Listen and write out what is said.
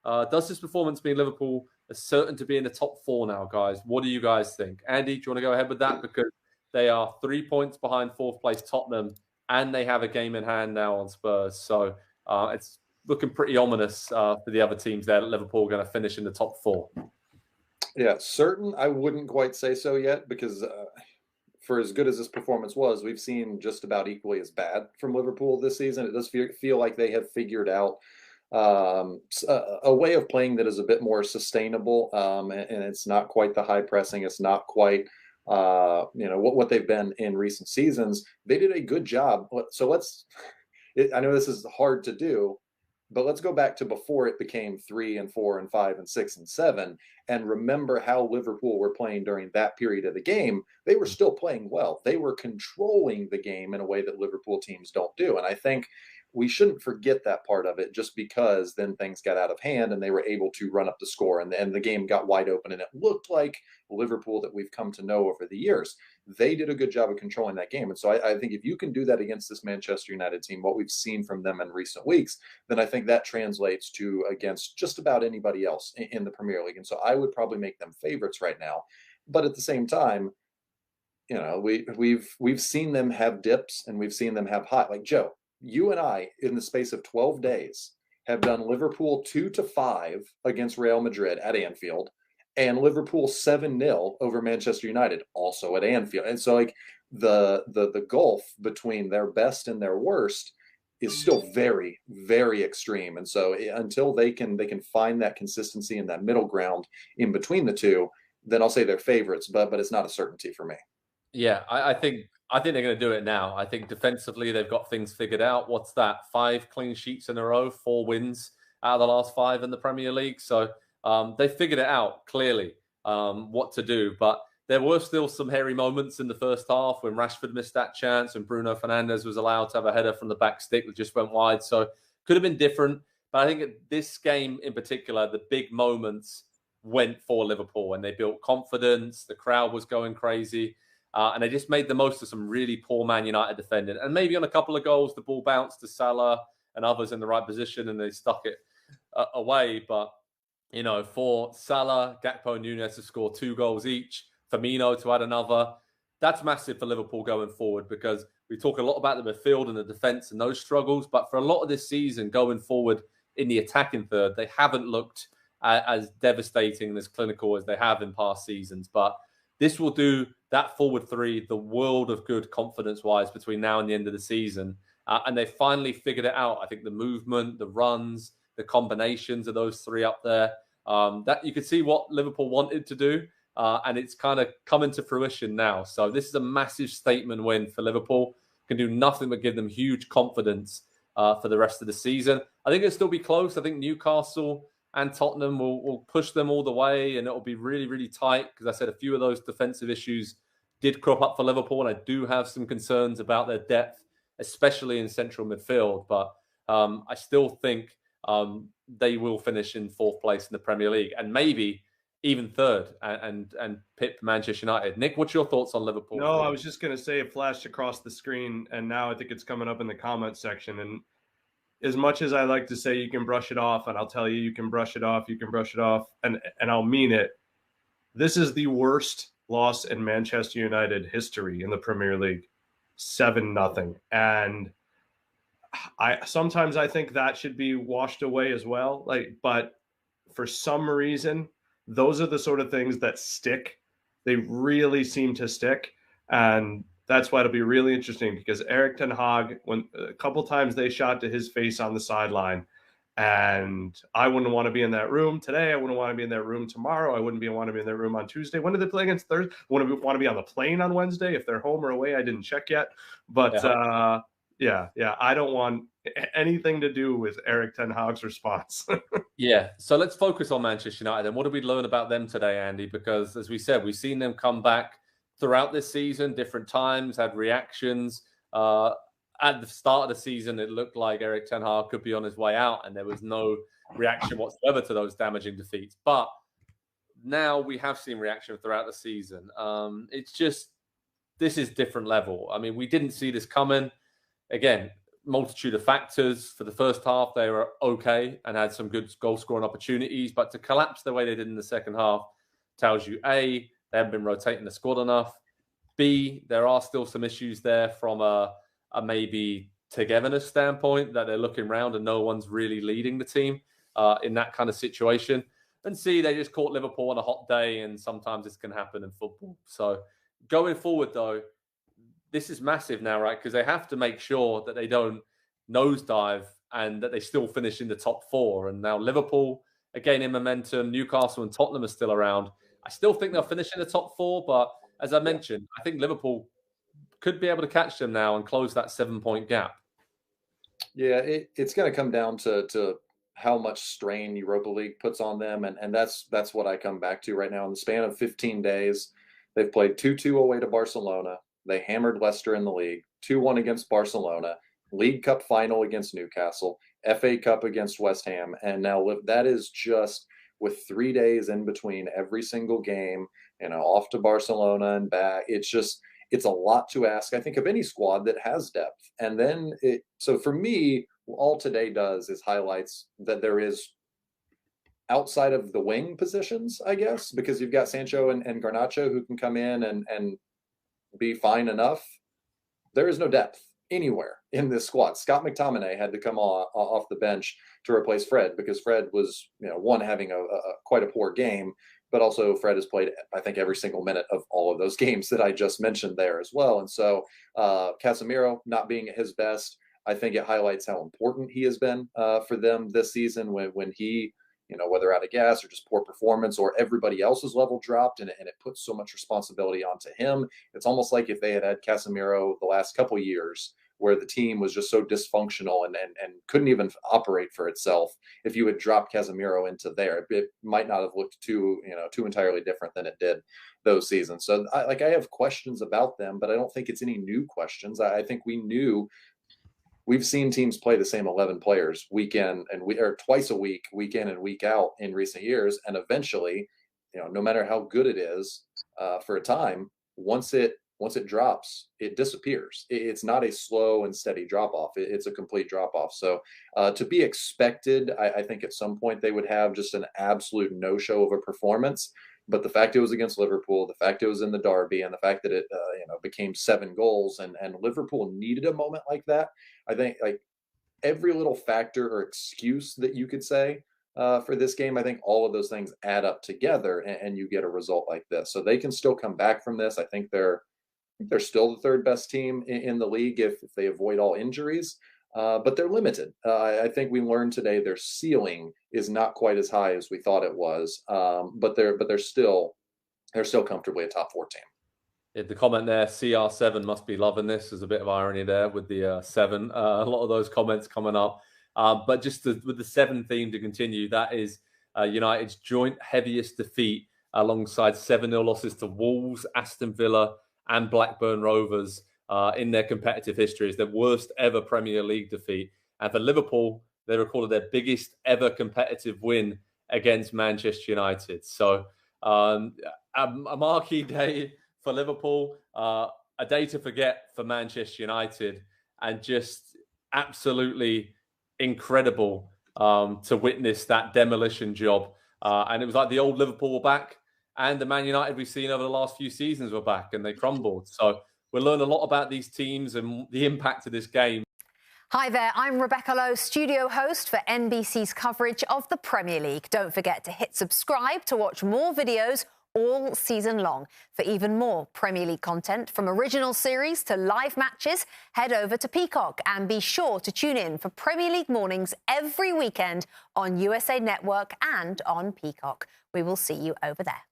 Does this performance mean Liverpool are certain to be in the top 4 now, guys? What do you guys think? Andy, do you want to go ahead with that? Because they are 3 points behind 4th place Tottenham, and they have a game in hand now on Spurs. So it's looking pretty ominous for the other teams there that Liverpool are going to finish in the top 4. Yeah, certain I wouldn't quite say so yet, because for as good as this performance was, we've seen just about equally as bad from Liverpool this season. It does feel like they have figured out a way of playing that is a bit more sustainable, and it's not quite the high pressing. It's not quite what they've been in recent seasons. They did a good job. So I know this is hard to do, but let's go back to before it became 3 and 4 and 5 and 6 and 7, and remember how Liverpool were playing during that period of the game. They were still playing well. They were controlling the game in a way that Liverpool teams don't do. And I think we shouldn't forget that part of it, just because then things got out of hand and they were able to run up the score, and the game got wide open, and it looked like Liverpool that we've come to know over the years. They did a good job of controlling that game. And so I think if you can do that against this Manchester United team, what we've seen from them in recent weeks, then I think that translates to against just about anybody else in the Premier League. And so I would probably make them favorites right now. But at the same time, we've seen them have dips and we've seen them have high. Like, Joe, you and I, in the space of 12 days, have done Liverpool 2-5 against Real Madrid at Anfield, and Liverpool 7-0 over Manchester United, also at Anfield. And so, like, the gulf between their best and their worst is still very, very extreme. And so until they can find that consistency and that middle ground in between the two, then I'll say they're favorites, but it's not a certainty for me. Yeah, I think they're going to do it now. I think defensively they've got things figured out. What's that? 5 clean sheets in a row, 4 wins out of the last 5 in the Premier League. So they figured it out clearly what to do. But there were still some hairy moments in the first half when Rashford missed that chance and Bruno Fernandes was allowed to have a header from the back stick that just went wide. So could have been different. But I think this game in particular, the big moments went for Liverpool, and they built confidence. The crowd was going crazy. And they just made the most of some really poor Man United defending. And maybe on a couple of goals, the ball bounced to Salah and others in the right position, and they stuck it away. But, for Salah, Gakpo and Núñez to score 2 goals each, Firmino to add another, that's massive for Liverpool going forward, because we talk a lot about the midfield and the defence and those struggles. But for a lot of this season going forward in the attacking third, they haven't looked as devastating and as clinical as they have in past seasons. But this will do that forward 3 the world of good confidence-wise between now and the end of the season. And they finally figured it out. I think the movement, the runs, the combinations of those 3 up there, that you could see what Liverpool wanted to do. And it's kind of coming to fruition now. So this is a massive statement win for Liverpool. Can do nothing but give them huge confidence for the rest of the season. I think it'll still be close. I think Newcastle and Tottenham will push them all the way, and it'll be really, really tight, because I said a few of those defensive issues did crop up for Liverpool, and I do have some concerns about their depth, especially in central midfield. But I still think they will finish in 4th place in the Premier League, and maybe even 3rd, and pip Manchester United. Nick, what's your thoughts on Liverpool? No, I was just going to say it flashed across the screen, and now I think it's coming up in the comments section. And as much as I like to say you can brush it off, and I'll tell you can brush it off, and I'll mean it, this is the worst loss in Manchester United history in the Premier League, 7-0. And sometimes I think that should be washed away as well. But for some reason, those are the sort of things that stick. They really seem to stick. And that's why it'll be really interesting, because Erik ten Hag, when a couple times they shot to his face on the sideline, and I wouldn't want to be in that room today. I wouldn't want to be in that room tomorrow. I wouldn't want to be in that room on Tuesday. When did they play against Thursday? I want to be on the plane on Wednesday if they're home or away. I didn't check yet. But yeah, I don't want anything to do with Erik ten Hag's response. Yeah, so let's focus on Manchester United. And what did we learn about them today, Andy? Because as we said, we've seen them come back throughout this season, different times, had reactions. At the start of the season, it looked like Erik ten Hag could be on his way out, and there was no reaction whatsoever to those damaging defeats. But now we have seen reaction throughout the season. It's just, this is different level. I mean, we didn't see this coming. Again, multitude of factors. For the first half, they were okay and had some good goal-scoring opportunities, but to collapse the way they did in the second half tells you, A, they haven't been rotating the squad enough. B, there are still some issues there from a maybe togetherness standpoint, that they're looking around and no one's really leading the team in that kind of situation. And C, they just caught Liverpool on a hot day, and sometimes this can happen in football. So going forward, though, this is massive now, right? Because they have to make sure that they don't nosedive and that they still finish in the top 4. And now Liverpool, again, in momentum. Newcastle and Tottenham are still around. I still think they'll finish in the top 4, but as I mentioned, I think Liverpool could be able to catch them now and close that 7-point gap. Yeah, it's going to come down to how much strain Europa League puts on them, and that's what I come back to right now. In the span of 15 days, they've played 2-2 away to Barcelona. They hammered Leicester in the league, 2-1 against Barcelona, League Cup final against Newcastle, FA Cup against West Ham, and now that is just with 3 days in between every single game, off to Barcelona and back. It's a lot to ask, I think, of any squad that has depth. And then so for me, all today does is highlights that there is, outside of the wing positions, I guess, because you've got Sancho and Garnacho who can come in and be fine enough. There is no depth anywhere in this squad. Scott McTominay had to come off the bench to replace Fred, because Fred was, one, having a quite a poor game, but also Fred has played, I think, every single minute of all of those games that I just mentioned there as well. And so Casemiro not being at his best, I think it highlights how important he has been for them this season when he, whether out of gas or just poor performance, or everybody else's level dropped, and it puts so much responsibility onto him. It's almost like if they had Casemiro the last couple of years, where the team was just so dysfunctional and couldn't even operate for itself. If you had dropped Casemiro into there, it might not have looked too entirely different than it did those seasons. So I have questions about them, but I don't think it's any new questions. I think we've seen teams play the same 11 players week in and or twice a week, week in and week out in recent years. And eventually, no matter how good it is for a time, once it drops, it disappears. It's not a slow and steady drop off. It's a complete drop off. So to be expected, I think at some point they would have just an absolute no-show of a performance. But the fact it was against Liverpool, the fact it was in the derby, and the fact that it became 7 goals, and Liverpool needed a moment like that, I think like every little factor or excuse that you could say for this game, I think all of those things add up together, and you get a result like this. So they can still come back from this. I think they're still the 3rd best team in the league if they avoid all injuries. But they're limited. I think we learned today their ceiling is not quite as high as we thought it was. But they're still comfortably a top 4 team. Yeah, the comment there, CR7 must be loving this. There's a bit of irony there with the 7. A lot of those comments coming up. But just with the 7 theme to continue, that is United's joint heaviest defeat alongside 7-0 losses to Wolves, Aston Villa, and Blackburn Rovers in their competitive history. Is their worst ever Premier League defeat. And for Liverpool, they recorded their biggest ever competitive win against Manchester United. So a marquee day for Liverpool, a day to forget for Manchester United, and just absolutely incredible to witness that demolition job. And it was like the old Liverpool were back, and the Man United we've seen over the last few seasons were back, and they crumbled. So we'll learn a lot about these teams and the impact of this game. Hi there, I'm Rebecca Lowe, studio host for NBC's coverage of the Premier League. Don't forget to hit subscribe to watch more videos all season long. For even more Premier League content, from original series to live matches, head over to Peacock and be sure to tune in for Premier League mornings every weekend on USA Network and on Peacock. We will see you over there.